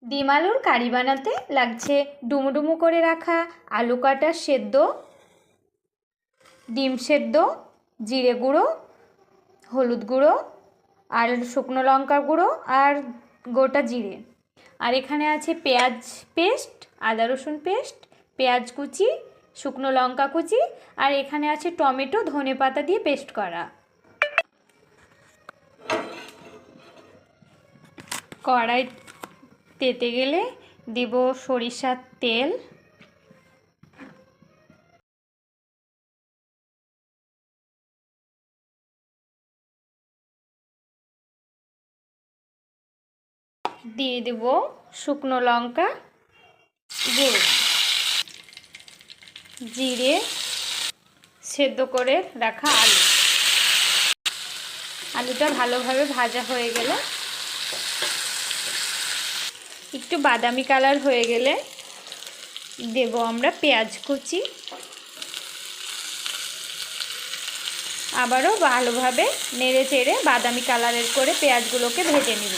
ডিম আলুর কারি বানাতে লাগছে ডুমো করে রাখা আলু কাটা সেদ্ধ, ডিম সেদ্ধ, জিরে গুঁড়ো, হলুদ গুঁড়ো আর শুকনো লঙ্কা গুঁড়ো আর গোটা জিরে। আর এখানে আছে পেঁয়াজ পেস্ট, আদা রসুন পেস্ট, পেঁয়াজ কুচি, শুকনো লঙ্কা কুচি, আর এখানে আছে টমেটো ধনেপাতা দিয়ে পেস্ট করা। কড়াই তেতে গেলে দেব সরিষার তেল, দিয়ে দেব শুকনো লঙ্কা গুঁড়ো, জিরে, সেদ্ধ করে রাখা আলু। আলুটা ভালোভাবে ভাজা হয়ে গেলে, একটু বাদামি কালার হয়ে গেলে দেব আমরা পেঁয়াজ কুচি। আবারও ভালোভাবে নেড়ে চেড়ে বাদামি কালারের করে পেঁয়াজগুলোকে ভেজে নেব।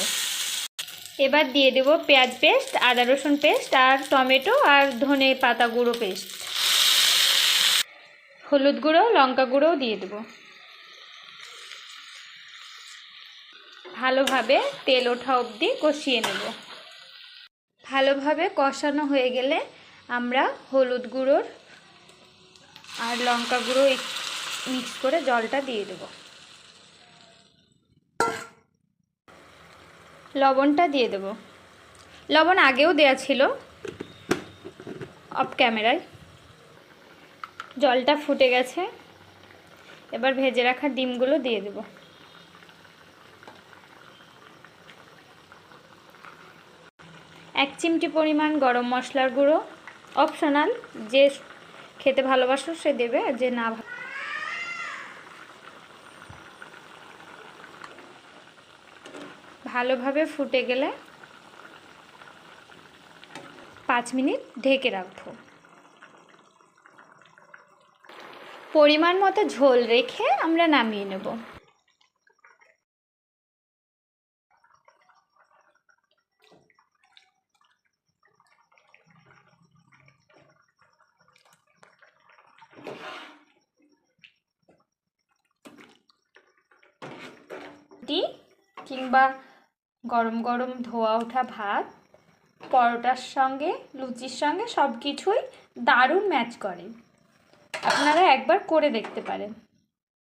এবার দিয়ে দেব পেঁয়াজ পেস্ট, আদা রসুন পেস্ট আর টমেটো আর ধনে পাতা গুঁড়ো পেস্ট। হলুদ গুঁড়ো লঙ্কা গুঁড়োও দিয়ে দেব। ভালোভাবে তেল ওঠা অবধি কষিয়ে নেব। ভালোভাবে কষানো হয়ে গেলে আমরা হলুদ গুঁড়োর আর লঙ্কা গুঁড়ো মিক্স করে জলটা দিয়ে দেব। লবণটা দিয়ে দেব। লবণ আগেও দেয়া ছিল অফ ক্যামেরায়। জলটা ফুটে গেছে, এবার ভেজে রাখা ডিমগুলো দিয়ে দেব। এক চিমটি পরিমাণ গরম মশলার গুঁড়ো, অপশনাল, যে খেতে ভালোবাসো সে দেবে, আর যে না। ভালোভাবে ফুটে গেলে 5 মিনিট ঢেকে রাখবো। পরিমাণ মতো ঝোল রেখে আমরা নামিয়ে নেব। রুটি কিংবা গরম গরম ধোয়া ওঠা ভাত, পরোটার সঙ্গে, লুচির সঙ্গে সব কিছুই দারুণ ম্যাচ করে। আপনারা একবার করে দেখতে পারেন।